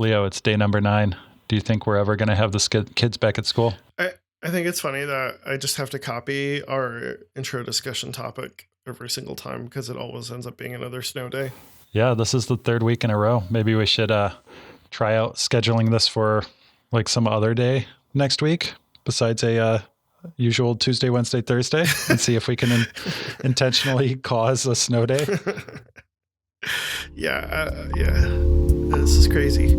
Leo, it's day number 9. Do you think we're ever going to have the kids back at school? I think it's funny that I just have to copy our intro discussion topic every single time because it always ends up being another snow day. Yeah, this is the 3rd week in a row. Maybe we should try out scheduling this for like some other day next week besides a usual Tuesday, Wednesday, Thursday, and see if we can intentionally cause a snow day. Yeah. This is crazy.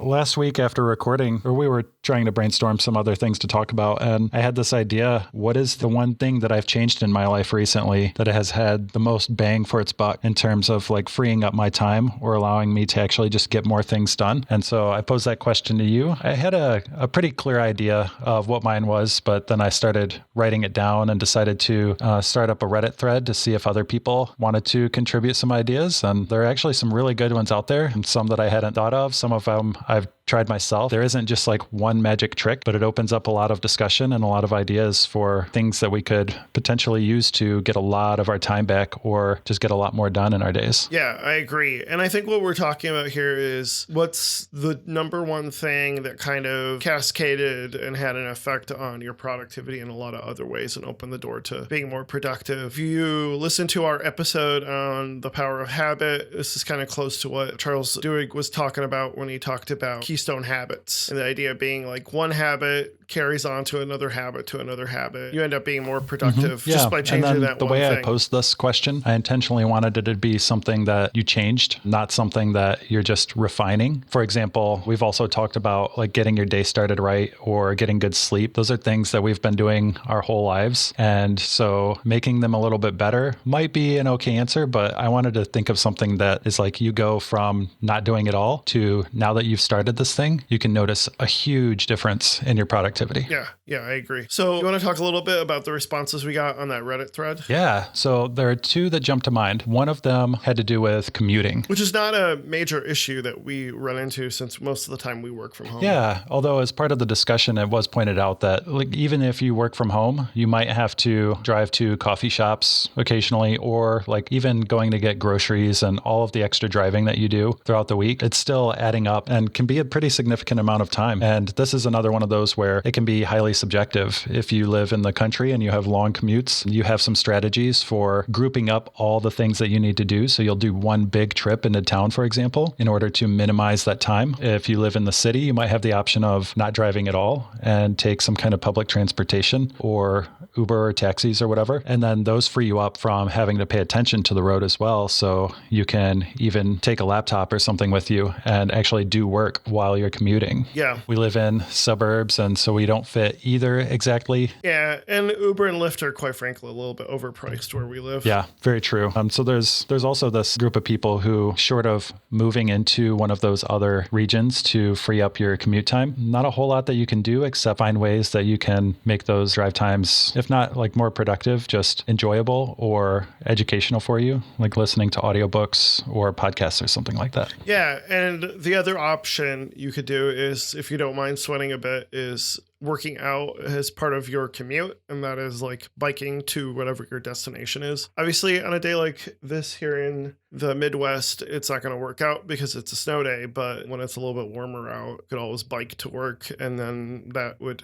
Last week after recording, we were trying to brainstorm some other things to talk about, and I had this idea: what is the one thing that I've changed in my life recently that has had the most bang for its buck in terms of like freeing up my time or allowing me to actually just get more things done? And so I posed that question to you. I had a pretty clear idea of what mine was, but then I started writing it down and decided to start up a Reddit thread to see if other people wanted to contribute some ideas. And there are actually some really good ones out there, and some that I hadn't thought of. Some of them I've tried myself. There isn't just like one magic trick, but it opens up a lot of discussion and a lot of ideas for things that we could potentially use to get a lot of our time back or just get a lot more done in our days. Yeah, I agree. And I think what we're talking about here is what's the number one thing that kind of cascaded and had an effect on your productivity in a lot of other ways and opened the door to being more productive. If you listen to our episode on the power of habit, this is kind of close to what Charles Duhigg was talking about when he talked about keystone habits, and the idea being like one habit carries on to another habit to another habit. You end up being more productive just by changing that one thing. The way I posed this question, I intentionally wanted it to be something that you changed, not something that you're just refining. For example, we've also talked about like getting your day started right or getting good sleep. Those are things that we've been doing our whole lives. And so making them a little bit better might be an okay answer, but I wanted to think of something that is like you go from not doing it all to now that you've started this thing, you can notice a huge difference in your productivity. Yeah, I agree. So you want to talk a little bit about the responses we got on that Reddit thread? Yeah. So there are 2 that jump to mind. One of them had to do with commuting, which is not a major issue that we run into since most of the time we work from home. Yeah. Although as part of the discussion, it was pointed out that like even if you work from home, you might have to drive to coffee shops occasionally, or like even going to get groceries and all of the extra driving that you do throughout the week. It's still adding up and can be a pretty significant amount of time. And this is another one of those where it can be highly subjective. If you live in the country and you have long commutes, you have some strategies for grouping up all the things that you need to do. So you'll do one big trip into town, for example, in order to minimize that time. If you live in the city, you might have the option of not driving at all and take some kind of public transportation or Uber or taxis or whatever. And then those free you up from having to pay attention to the road as well. So you can even take a laptop or something with you and actually do work while you're commuting. Yeah. We live in suburbs, and so we don't fit either exactly. Yeah, and Uber and Lyft are quite frankly a little bit overpriced where we live. Yeah, very true. So there's also this group of people who, short of moving into one of those other regions to free up your commute time, not a whole lot that you can do except find ways that you can make those drive times, if not like more productive, just enjoyable or educational for you, like listening to audiobooks or podcasts or something like that. Yeah, and the other option you could do is, if you don't mind sweating a bit, is working out as part of your commute, and that is like biking to whatever your destination is. Obviously, on a day like this here in the Midwest, it's not going to work out because it's a snow day, but when it's a little bit warmer out, you could always bike to work, and then that would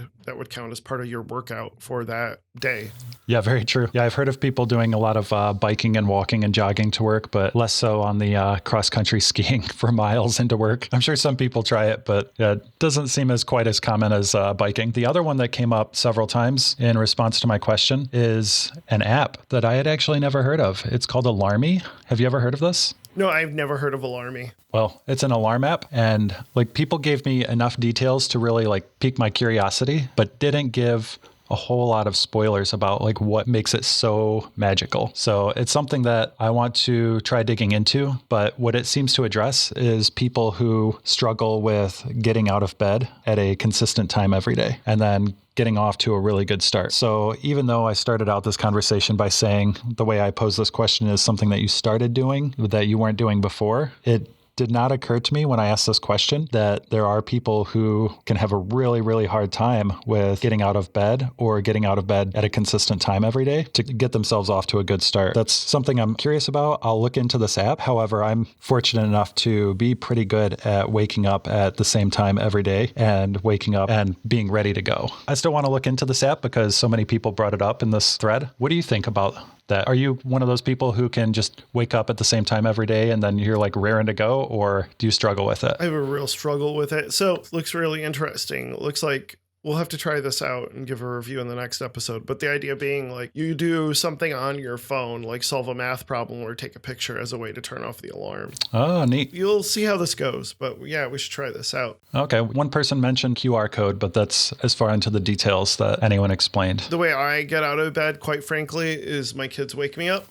count as part of your workout for that day. Yeah, very true. Yeah, I've heard of people doing a lot of biking and walking and jogging to work, but less so on the cross-country skiing for miles into work. I'm sure some people try it, but it doesn't seem as quite as common as biking. The other one that came up several times in response to my question is an app that I had actually never heard of. It's called Alarmy. Have you ever heard of this? No, I've never heard of Alarmy. Well, it's an alarm app, and like people gave me enough details to really like pique my curiosity, but didn't give a whole lot of spoilers about like what makes it so magical. So it's something that I want to try digging into, but what it seems to address is people who struggle with getting out of bed at a consistent time every day and then getting off to a really good start. So even though I started out this conversation by saying the way I pose this question is something that you started doing that you weren't doing before, it did not occur to me when I asked this question that there are people who can have a really, really hard time with getting out of bed or getting out of bed at a consistent time every day to get themselves off to a good start. That's something I'm curious about. I'll look into this app. However, I'm fortunate enough to be pretty good at waking up at the same time every day and waking up and being ready to go. I still want to look into this app because so many people brought it up in this thread. What do you think about that? Are you one of those people who can just wake up at the same time every day and then you're like raring to go, or do you struggle with it? I have a real struggle with it. So looks really interesting. Looks like we'll have to try this out and give a review in the next episode. But the idea being like you do something on your phone, like solve a math problem or take a picture as a way to turn off the alarm. Oh, neat. You'll see how this goes. But yeah, we should try this out. Okay. One person mentioned QR code, but that's as far into the details that anyone explained. The way I get out of bed, quite frankly, is my kids wake me up.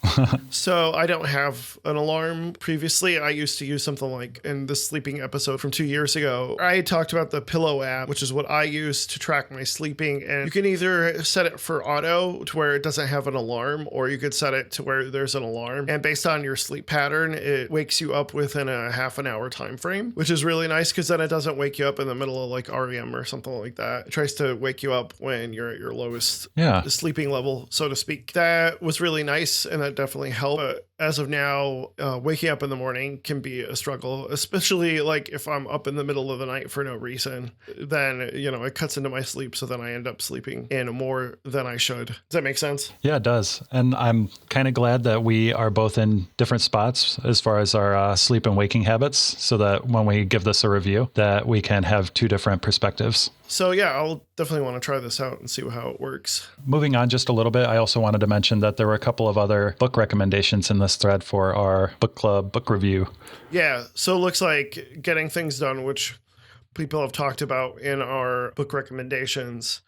So I don't have an alarm. Previously, I used to use something like in the sleeping episode from 2 years ago, I talked about the Pillow app, which is what I use to track my sleeping. And you can either set it for auto to where it doesn't have an alarm, or you could set it to where there's an alarm. And based on your sleep pattern, it wakes you up within a half an hour time frame, which is really nice because then it doesn't wake you up in the middle of like REM or something like that. It tries to wake you up when you're at your lowest sleeping level, so to speak. That was really nice, and that definitely helped. But as of now, waking up in the morning can be a struggle, especially like if I'm up in the middle of the night for no reason. Then, it cuts into my sleep, so then I end up sleeping in more than I should. Does that make sense? Yeah, it does. And I'm kind of glad that we are both in different spots as far as our sleep and waking habits, so that when we give this a review, that we can have two different perspectives. So yeah, I'll definitely want to try this out and see how it works. Moving on just a little bit, I also wanted to mention that there were a couple of other book recommendations in this thread for our book club book review. Yeah, so it looks like Getting Things Done, which people have talked about in our book recommendations,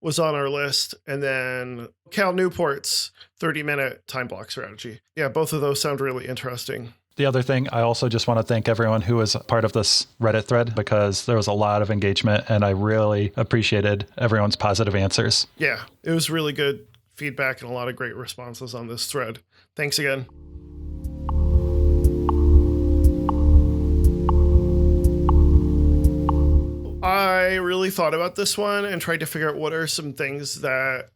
was on our list. And then Cal Newport's 30-minute time block strategy. Yeah, both of those sound really interesting. The other thing, I also just want to thank everyone who was part of this Reddit thread, because there was a lot of engagement and I really appreciated everyone's positive answers. Yeah, it was really good feedback and a lot of great responses on this thread. Thanks again. I really thought about this one and tried to figure out what are some things that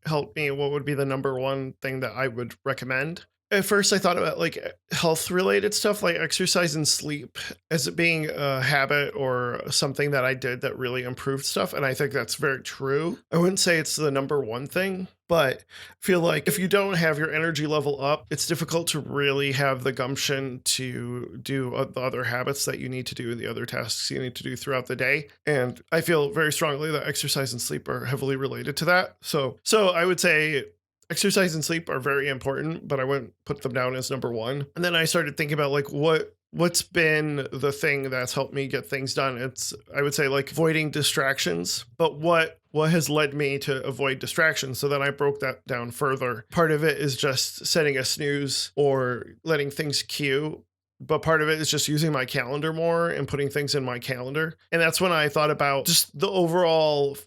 helped me. What would be the number one thing that I would recommend? At first, I thought about like health related stuff like exercise and sleep as it being a habit or something that I did that really improved stuff. And I think that's very true. I wouldn't say it's the number one thing, but I feel like if you don't have your energy level up, it's difficult to really have the gumption to do the other habits that you need to do, the other tasks you need to do throughout the day. And I feel very strongly that exercise and sleep are heavily related to that. So I would say exercise and sleep are very important, but I wouldn't put them down as number one. And then I started thinking about like what's been the thing that's helped me get things done. It's, I would say, like avoiding distractions, but what has led me to avoid distractions? So then I broke that down further. Part of it is just setting a snooze or letting things queue. But part of it is just using my calendar more and putting things in my calendar. And that's when I thought about just the overall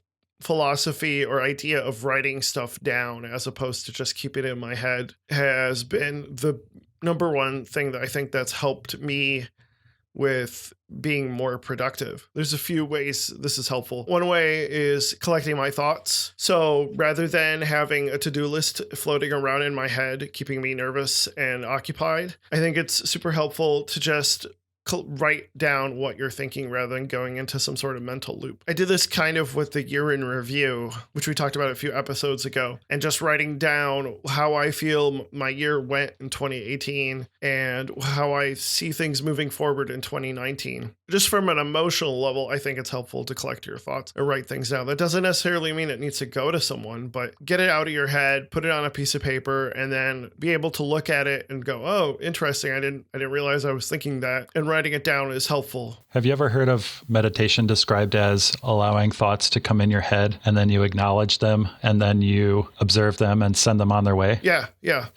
philosophy or idea of writing stuff down as opposed to just keep it in my head has been the number one thing that I think that's helped me with being more productive. There's a few ways this is helpful. One way is collecting my thoughts. So rather than having a to-do list floating around in my head, keeping me nervous and occupied, I think it's super helpful to just write down what you're thinking rather than going into some sort of mental loop. I did this kind of with the year in review, which we talked about a few episodes ago, and just writing down how I feel my year went in 2018 and how I see things moving forward in 2019. Just from an emotional level, I think it's helpful to collect your thoughts and write things down. That doesn't necessarily mean it needs to go to someone, but get it out of your head, put it on a piece of paper, and then be able to look at it and go, oh, interesting. I didn't realize I was thinking that. And writing it down is helpful. Have you ever heard of meditation described as allowing thoughts to come in your head and then you acknowledge them and then you observe them and send them on their way? Yeah.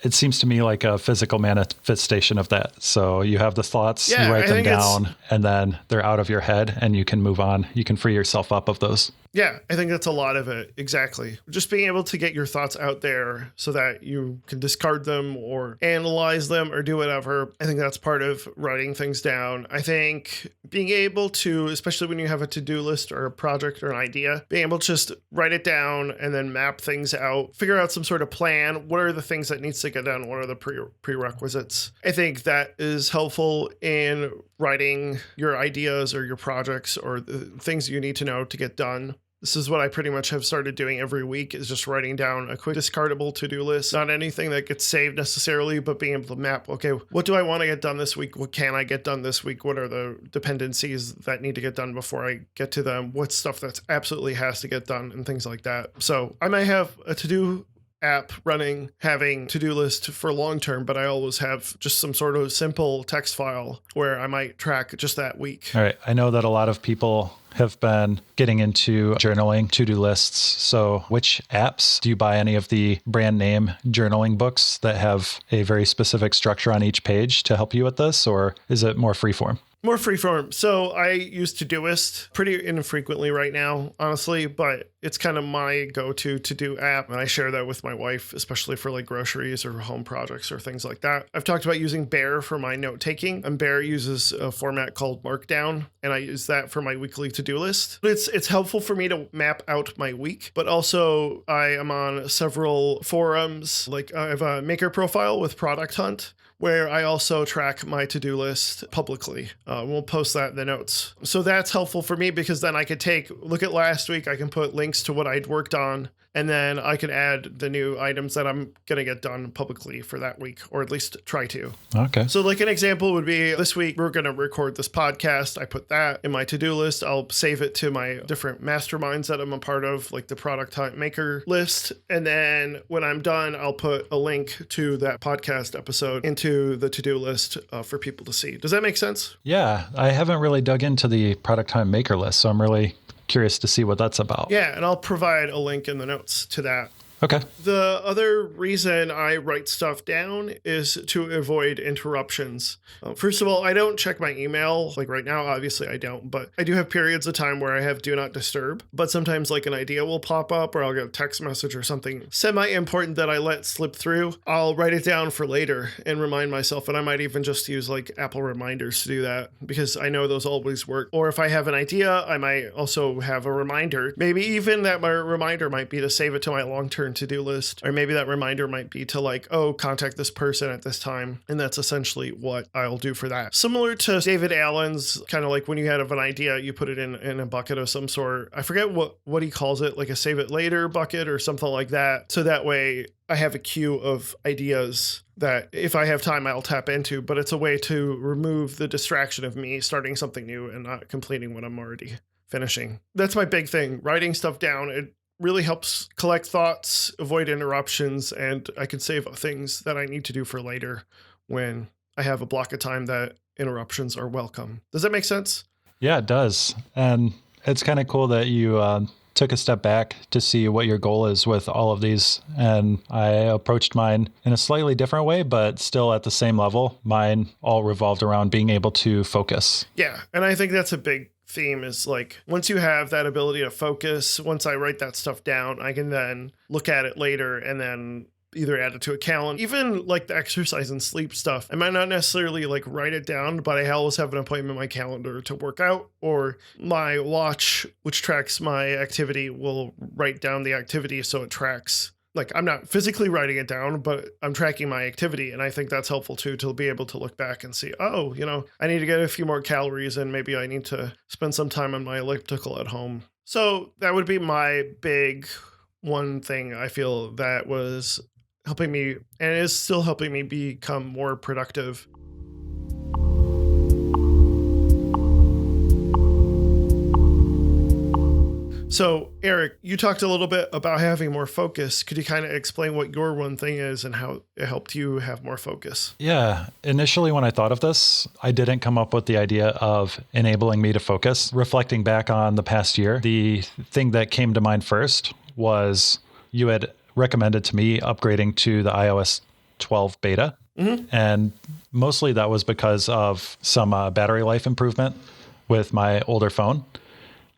It seems to me like a physical manifestation of that. So you have the thoughts, you write them down, and then they're out of your head and you can move on. You can free yourself up of those. Yeah, I think that's a lot of it. Exactly. Just being able to get your thoughts out there so that you can discard them or analyze them or do whatever. I think that's part of writing things down. I think being able to, especially when you have a to-do list or a project or an idea, being able to just write it down and then map things out, figure out some sort of plan. What are the things that needs to get done? What are the prerequisites? I think that is helpful in writing your ideas or your projects or the things you need to know to get done. This is what I pretty much have started doing every week, is just writing down a quick discardable to-do list. Not anything that gets saved necessarily, but being able to map, okay, what do I want to get done this week? What can I get done this week? What are the dependencies that need to get done before I get to them? What's stuff that absolutely has to get done and things like that. So I might have a to-do app running, having to-do list for long term, but I always have just some sort of simple text file where I might track just that week. All right. I know that a lot of people have been getting into journaling, to-do lists. So which apps do you buy? Any of the brand name journaling books that have a very specific structure on each page to help you with this, or is it more freeform? More freeform. So I use Todoist pretty infrequently right now, honestly, but it's kind of my go-to to-do app. And I share that with my wife, especially for like groceries or home projects or things like that. I've talked about using Bear for my note-taking, and Bear uses a format called Markdown, and I use that for my weekly to-do list. It's helpful for me to map out my week, but also I am on several forums. Like I have a maker profile with Product Hunt, where I also track my to-do list publicly. We'll post that in the notes. So that's helpful for me because then I could look at last week, I can put links to what I'd worked on, and then I can add the new items that I'm going to get done publicly for that week, or at least try to. Okay. So like an example would be this week, we're going to record this podcast. I put that in my to-do list. I'll save it to my different masterminds that I'm a part of, like the Product Hunt Maker list. And then when I'm done, I'll put a link to that podcast episode into the to-do list for people to see. Does that make sense? Yeah. I haven't really dug into the Product Hunt Maker list, so I'm really curious to see what that's about. Yeah, and I'll provide a link in the notes to that. Okay. The other reason I write stuff down is to avoid interruptions. First of all, I don't check my email. Like right now, obviously I don't, but I do have periods of time where I have do not disturb. But sometimes like an idea will pop up, or I'll get a text message or something semi-important that I let slip through. I'll write it down for later and remind myself. And I might even just use like Apple reminders to do that, because I know those always work. Or if I have an idea, I might also have a reminder. Maybe even that my reminder might be to save it to my long-term to-do list, or maybe that reminder might be to like, oh, contact this person at this time, and that's essentially what I'll do for that. Similar to David Allen's, kind of like when you have an idea, you put it in a bucket of some sort. I forget what he calls it, like a save it later bucket or something like that, so that way I have a queue of ideas that if I have time, I'll tap into, but it's a way to remove the distraction of me starting something new and not completing what I'm already finishing. That's my big thing, writing stuff down. It really helps collect thoughts, avoid interruptions, and I can save things that I need to do for later when I have a block of time that interruptions are welcome. Does that make sense? Yeah, it does. And it's kind of cool that you took a step back to see what your goal is with all of these. And I approached mine in a slightly different way, but still at the same level. Mine all revolved around being able to focus. Yeah, and I think that's a big theme, is like once you have that ability to focus, once I write that stuff down, I can then look at it later and then either add it to a calendar. Even like the exercise and sleep stuff, I might not necessarily like write it down, but I always have an appointment in my calendar to work out, or my watch, which tracks my activity, will write down the activity so it tracks. Like I'm not physically writing it down, but I'm tracking my activity. And I think that's helpful too, to be able to look back and see, oh, I need to get a few more calories, and maybe I need to spend some time on my elliptical at home. So that would be my big one thing I feel that was helping me, and is still helping me become more productive. So, Erik, you talked a little bit about having more focus. Could you kind of explain what your one thing is and how it helped you have more focus? Yeah. Initially, when I thought of this, I didn't come up with the idea of enabling me to focus. Reflecting back on the past year, the thing that came to mind first was you had recommended to me upgrading to the iOS 12 beta. Mm-hmm. And mostly that was because of some battery life improvement with my older phone.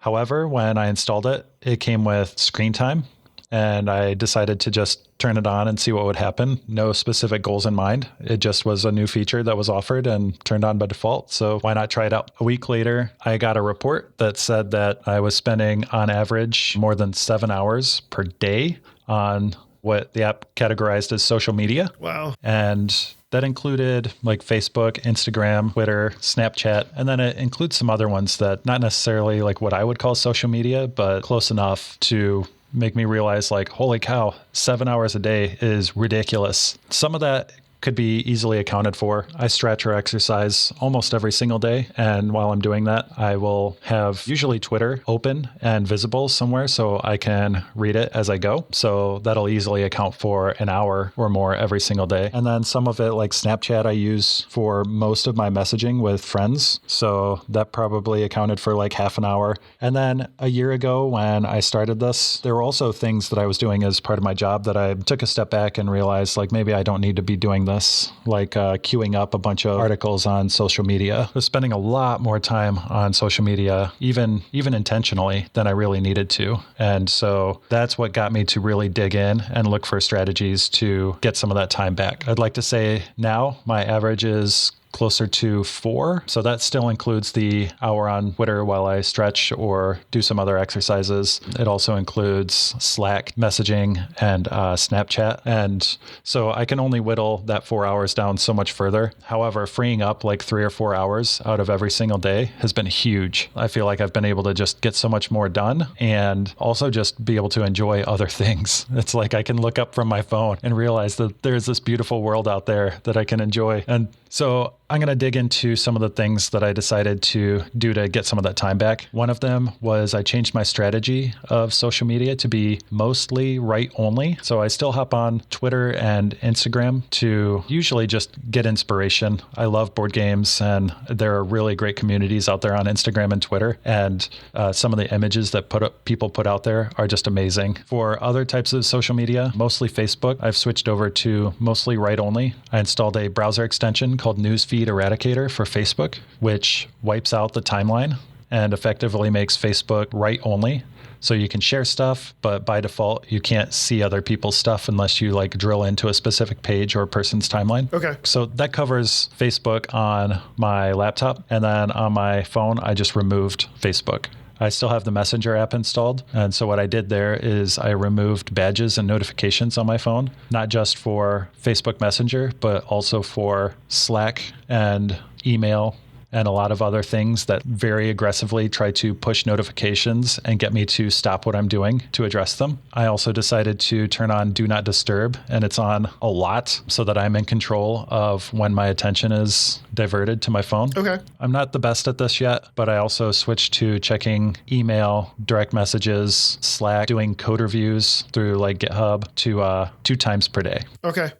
However, when I installed it, it came with screen time, and I decided to just turn it on and see what would happen. No specific goals in mind. It just was a new feature that was offered and turned on by default. So why not try it out? A week later, I got a report that said that I was spending on average more than 7 hours per day on what the app categorized as social media. Wow. And that included like Facebook, Instagram, Twitter, Snapchat, and then it includes some other ones that not necessarily like what I would call social media, but close enough to make me realize like, holy cow, 7 hours a day is ridiculous. Some of that could be easily accounted for. I stretch or exercise almost every single day. And while I'm doing that, I will have usually Twitter open and visible somewhere so I can read it as I go. So that'll easily account for an hour or more every single day. And then some of it like Snapchat, I use for most of my messaging with friends. So that probably accounted for like half an hour. And then a year ago when I started this, there were also things that I was doing as part of my job that I took a step back and realized like maybe I don't need to be doing this, like queuing up a bunch of articles on social media. I was spending a lot more time on social media, even intentionally, than I really needed to. And so that's what got me to really dig in and look for strategies to get some of that time back. I'd like to say now my average is closer to 4. So that still includes the hour on Twitter while I stretch or do some other exercises. It also includes Slack messaging and Snapchat. And so I can only whittle that 4 hours down so much further. However, freeing up like 3 or 4 hours out of every single day has been huge. I feel like I've been able to just get so much more done and also just be able to enjoy other things. It's like I can look up from my phone and realize that there's this beautiful world out there that I can enjoy. And so I'm going to dig into some of the things that I decided to do to get some of that time back. One of them was I changed my strategy of social media to be mostly write only. So I still hop on Twitter and Instagram to usually just get inspiration. I love board games, and there are really great communities out there on Instagram and Twitter. And some of the images that people put out there are just amazing. For other types of social media, mostly Facebook, I've switched over to mostly write only. I installed a browser extension called Newsfeed Eradicator for Facebook, which wipes out the timeline and effectively makes Facebook write only. So you can share stuff, but by default, you can't see other people's stuff unless you like drill into a specific page or person's timeline. Okay. So that covers Facebook on my laptop. And then on my phone, I just removed Facebook. I still have the Messenger app installed. And so what I did there is I removed badges and notifications on my phone, not just for Facebook Messenger, but also for Slack and email and a lot of other things that very aggressively try to push notifications and get me to stop what I'm doing to address them. I also decided to turn on Do Not Disturb, and it's on a lot so that I'm in control of when my attention is diverted to my phone. Okay. I'm not the best at this yet, but I also switched to checking email, direct messages, Slack, doing code reviews through like GitHub to 2 times per day. Okay.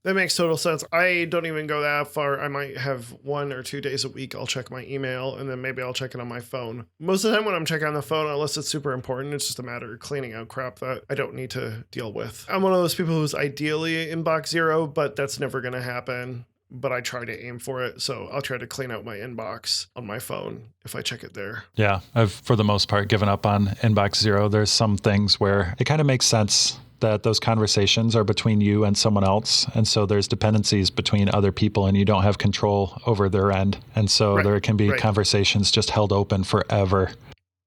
That makes total sense. I don't even go that far. I might have 1 or 2 days a week I'll check my email, and then maybe I'll check it on my phone. Most of the time when I'm checking on the phone, unless it's super important, it's just a matter of cleaning out crap that I don't need to deal with. I'm one of those people who's ideally inbox zero, but that's never going to happen. But I try to aim for it. So I'll try to clean out my inbox on my phone if I check it there. Yeah, I've, for the most part, given up on inbox zero. There's some things where it kind of makes sense that those conversations are between you and someone else. And so there's dependencies between other people and you don't have control over their end. And so there can be conversations just held open forever.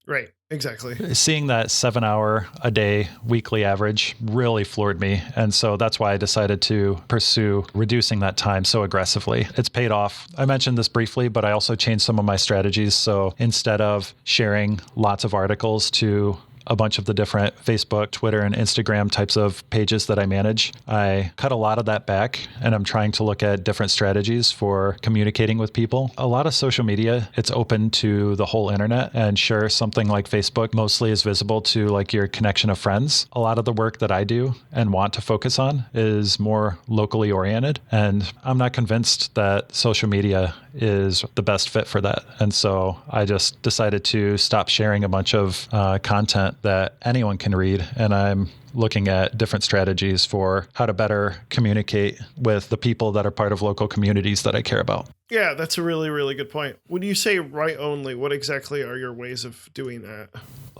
Right. Exactly. Seeing that 7 hour a day weekly average really floored me. And so that's why I decided to pursue reducing that time so aggressively. It's paid off. I mentioned this briefly, but I also changed some of my strategies. So instead of sharing lots of articles to a bunch of the different Facebook, Twitter, and Instagram types of pages that I manage, I cut a lot of that back, and I'm trying to look at different strategies for communicating with people. A lot of social media, it's open to the whole internet, and sure, something like Facebook mostly is visible to like your connection of friends. A lot of the work that I do and want to focus on is more locally oriented, and I'm not convinced that social media is the best fit for that. And so I just decided to stop sharing a bunch of content content that anyone can read. And I'm looking at different strategies for how to better communicate with the people that are part of local communities that I care about. Yeah, that's a really, really good point. When you say write only, what exactly are your ways of doing that?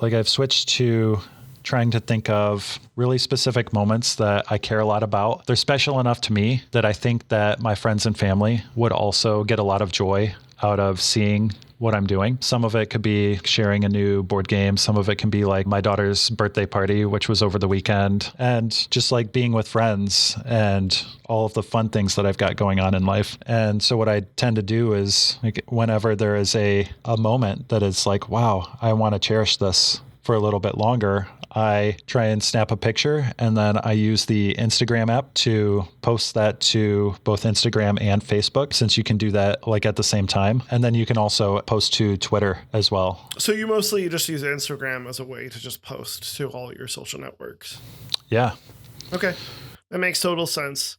Like I've switched to trying to think of really specific moments that I care a lot about. They're special enough to me that I think that my friends and family would also get a lot of joy out of seeing what I'm doing. Some of it could be sharing a new board game. Some of it can be like my daughter's birthday party, which was over the weekend, and just like being with friends and all of the fun things that I've got going on in life. And so what I tend to do is like whenever there is a moment that is like, wow, I want to cherish this for a little bit longer, I try and snap a picture, and then I use the Instagram app to post that to both Instagram and Facebook, since you can do that like at the same time. And then you can also post to Twitter as well. So you mostly just use Instagram as a way to just post to all your social networks. Yeah. Okay. That makes total sense.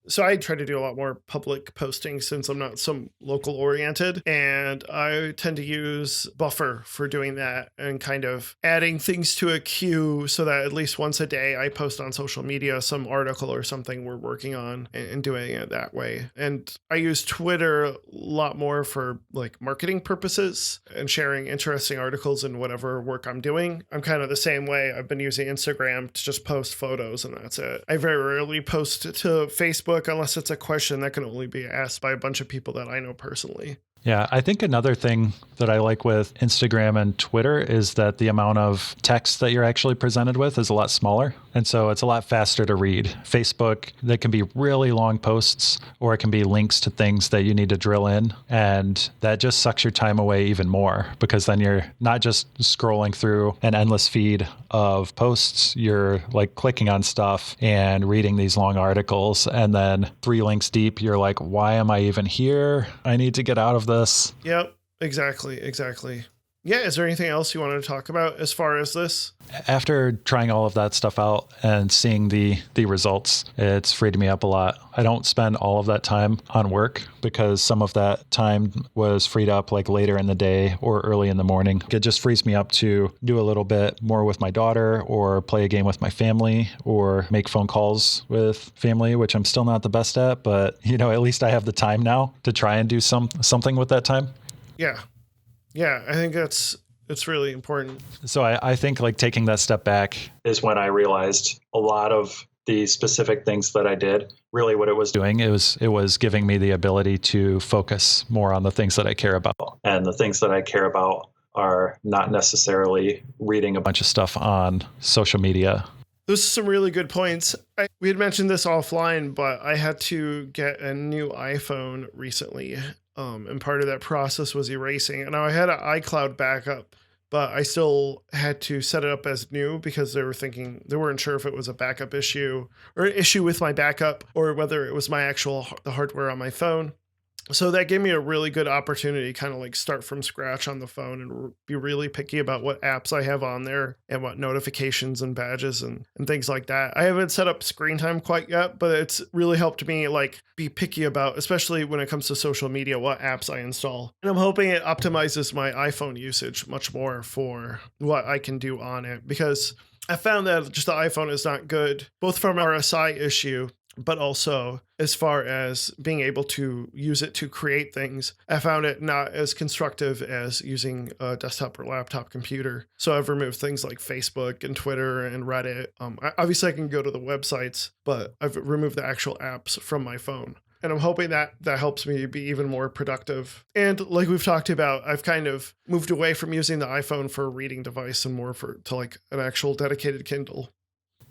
So I try to do a lot more public posting since I'm not so local oriented, and I tend to use Buffer for doing that and kind of adding things to a queue so that at least once a day I post on social media some article or something we're working on and doing it that way. And I use Twitter a lot more for like marketing purposes and sharing interesting articles and whatever work I'm doing. I'm kind of the same way. I've been using Instagram to just post photos and that's it. I very rarely post to Facebook unless it's a question that can only be asked by a bunch of people that I know personally. Yeah, I think another thing that I like with Instagram and Twitter is that the amount of text that you're actually presented with is a lot smaller. And so it's a lot faster to read. Facebook, that can be really long posts, or it can be links to things that you need to drill in. And that just sucks your time away even more, because then you're not just scrolling through an endless feed of posts. You're like clicking on stuff and reading these long articles. And then 3 links deep, you're like, why am I even here? I need to get out of this. Yep, exactly. Yeah, is there anything else you wanted to talk about as far as this? After trying all of that stuff out and seeing the results, it's freed me up a lot. I don't spend all of that time on work because some of that time was freed up like later in the day or early in the morning. It just frees me up to do a little bit more with my daughter, or play a game with my family, or make phone calls with family, which I'm still not the best at, but at least I have the time now to try and do something with that time. Yeah, I think it's really important. So I think like taking that step back is when I realized a lot of the specific things that I did, really what it was doing, it was giving me the ability to focus more on the things that I care about. And the things that I care about are not necessarily reading a bunch of stuff on social media. Those are some really good points. We had mentioned this offline, but I had to get a new iPhone recently. And part of that process was erasing. And I had an iCloud backup, but I still had to set it up as new because they weren't sure if it was a backup issue or an issue with my backup, or whether it was the hardware on my phone. So that gave me a really good opportunity to kind of like start from scratch on the phone and be really picky about what apps I have on there and what notifications and badges and things like that. I haven't set up screen time quite yet, but it's really helped me like be picky about, especially when it comes to social media, what apps I install. And I'm hoping it optimizes my iPhone usage much more for what I can do on it, because I found that just the iPhone is not good, both from an RSI issue, but also as far as being able to use it to create things. I found it not as constructive as using a desktop or laptop computer. So I've removed things like Facebook and Twitter and Reddit. Obviously I can go to the websites, but I've removed the actual apps from my phone. And I'm hoping that helps me be even more productive. And like we've talked about, I've kind of moved away from using the iPhone for a reading device and more to like an actual dedicated Kindle.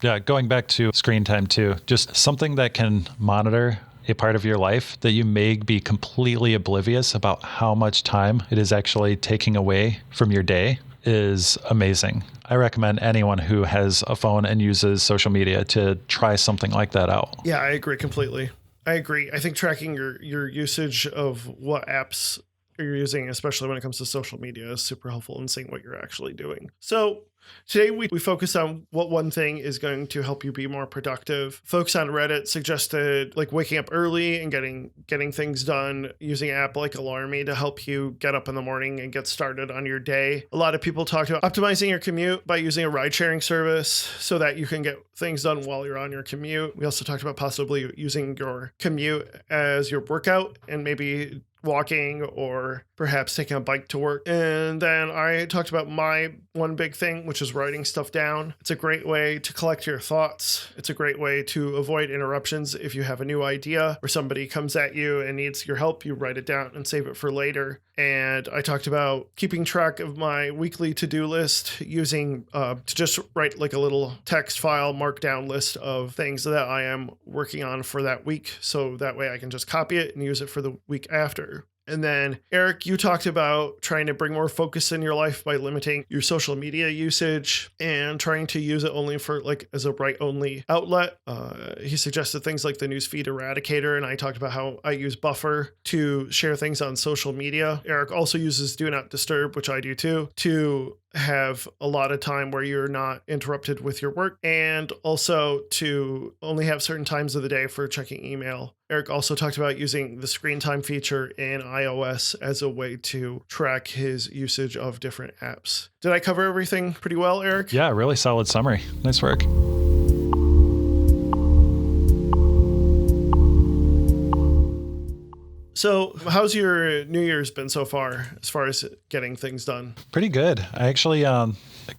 Yeah, going back to screen time too, just something that can monitor a part of your life that you may be completely oblivious about how much time it is actually taking away from your day is amazing. I recommend anyone who has a phone and uses social media to try something like that out. Yeah, I agree completely. I agree. I think tracking your usage of what apps you're using, especially when it comes to social media, is super helpful in seeing what you're actually doing. So today we focus on what one thing is going to help you be more productive. Folks on Reddit suggested like waking up early and getting things done using an app like Alarmy to help you get up in the morning and get started on your day. A lot of people talked about optimizing your commute by using a ride sharing service so that you can get things done while you're on your commute. We also talked about possibly using your commute as your workout and maybe walking or perhaps taking a bike to work. And then I talked about my one big thing, which is writing stuff down. It's a great way to collect your thoughts. It's a great way to avoid interruptions. If you have a new idea or somebody comes at you and needs your help, you write it down and save it for later. And I talked about keeping track of my weekly to-do list using to just write like a little text file markdown list of things that I am working on for that week. So that way I can just copy it and use it for the week after. And then, Eric, you talked about trying to bring more focus in your life by limiting your social media usage and trying to use it only for like as a write-only outlet. He suggested things like the newsfeed eradicator, and I talked about how I use Buffer to share things on social media. Eric also uses Do Not Disturb, which I do too, to have a lot of time where you're not interrupted with your work, and also to only have certain times of the day for checking email. Eric also talked about using the screen time feature in iOS as a way to track his usage of different apps. Did I cover everything pretty well, Eric? Yeah, really solid summary. Nice work. So how's your New Year's been so far as getting things done? Pretty good. I actually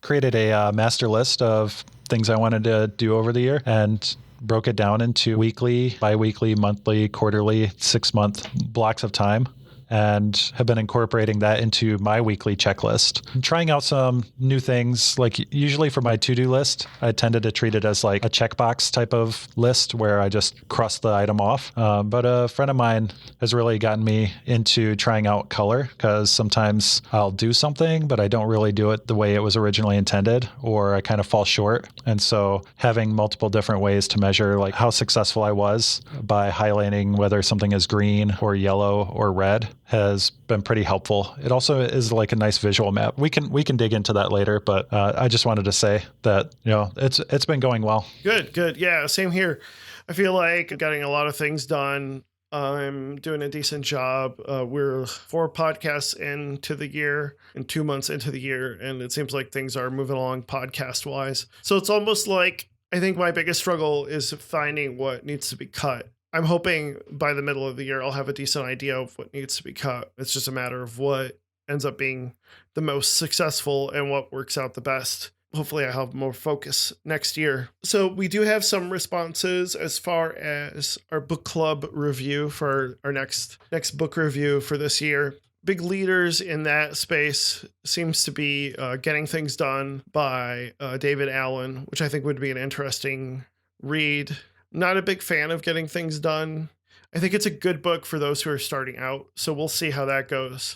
created a master list of things I wanted to do over the year and broke it down into weekly, bi-weekly, monthly, quarterly, 6-month blocks of time, and have been incorporating that into my weekly checklist. I'm trying out some new things. Like usually for my to-do list, I tended to treat it as like a checkbox type of list where I just cross the item off. But a friend of mine has really gotten me into trying out color, because sometimes I'll do something, but I don't really do it the way it was originally intended, or I kind of fall short. And so having multiple different ways to measure like how successful I was by highlighting whether something is green or yellow or red has been pretty helpful. It also is like a nice visual map. We can dig into that later, but I just wanted to say that, it's been going well. Good. Yeah, same here. I feel like I'm getting a lot of things done. I'm doing a decent job. We're 4 podcasts into the year and 2 months into the year, and it seems like things are moving along podcast wise. So it's almost like I think my biggest struggle is finding what needs to be cut. I'm hoping by the middle of the year, I'll have a decent idea of what needs to be cut. It's just a matter of what ends up being the most successful and what works out the best. Hopefully I have more focus next year. So we do have some responses as far as our book club review for our next book review for this year. Big leaders in that space seems to be Getting Things Done by David Allen, which I think would be an interesting read. Not a big fan of Getting Things Done. I think it's a good book for those who are starting out, so we'll see how that goes.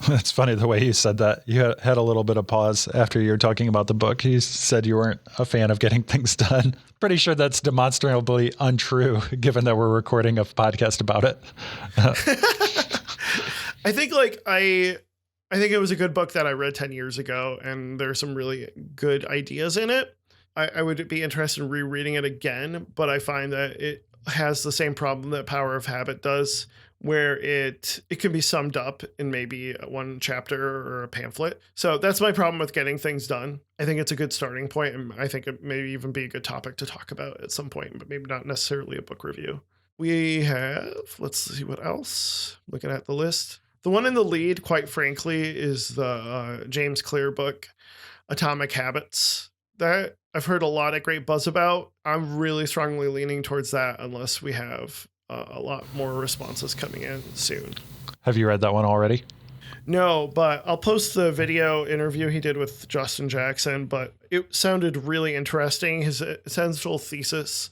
It's funny the way you said that. You had a little bit of pause after you were talking about the book. You said you weren't a fan of Getting Things Done. Pretty sure that's demonstrably untrue, given that we're recording a podcast about it. I think it was a good book that I read 10 years ago, and there's some really good ideas in it. I would be interested in rereading it again, but I find that it has the same problem that Power of Habit does, where it can be summed up in maybe one chapter or a pamphlet. So that's my problem with Getting Things Done. I think it's a good starting point, and I think it may even be a good topic to talk about at some point, but maybe not necessarily a book review. We have, let's see what else. Looking at the list. The one in the lead, quite frankly, is the James Clear book, Atomic Habits. That I've heard a lot of great buzz about. I'm really strongly leaning towards that unless we have a lot more responses coming in soon. Have you read that one already? No, but I'll post the video interview he did with Justin Jackson, but it sounded really interesting. His essential thesis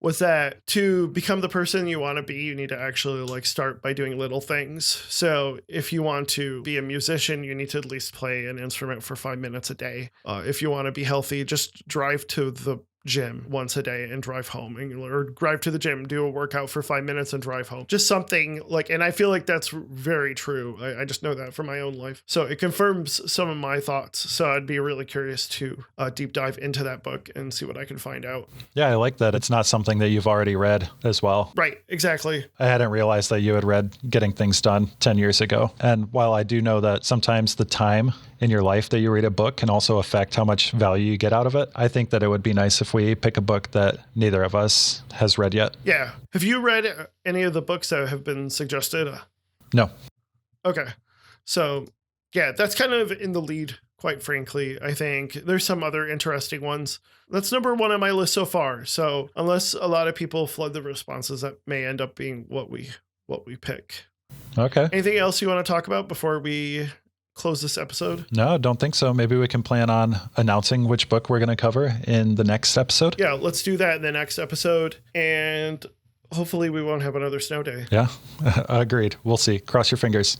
was that to become the person you want to be, you need to actually start by doing little things. So if you want to be a musician, you need to at least play an instrument for 5 minutes a day. If you want to be healthy, just drive to the gym once a day and drive home, or drive to the gym, do a workout for 5 minutes and drive home. Just something like, and I feel like that's very true. I just know that from my own life. So it confirms some of my thoughts. So I'd be really curious to deep dive into that book and see what I can find out. Yeah, I like that it's not something that you've already read as well. Right, exactly. I hadn't realized that you had read Getting Things Done 10 years ago. And while I do know that sometimes the time in your life that you read a book can also affect how much value you get out of it, I think that it would be nice if we pick a book that neither of us has read yet. Yeah. Have you read any of the books that have been suggested? No. Okay. So, yeah, that's kind of in the lead, quite frankly. I think there's some other interesting ones. That's number one on my list so far. So, unless a lot of people flood the responses, that may end up being what we pick. Okay. Anything else you want to talk about before we close this episode? No, don't think so. Maybe we can plan on announcing which book we're going to cover in the next episode. Yeah, let's do that in the next episode. And hopefully we won't have another snow day. Yeah, agreed. We'll see. Cross your fingers.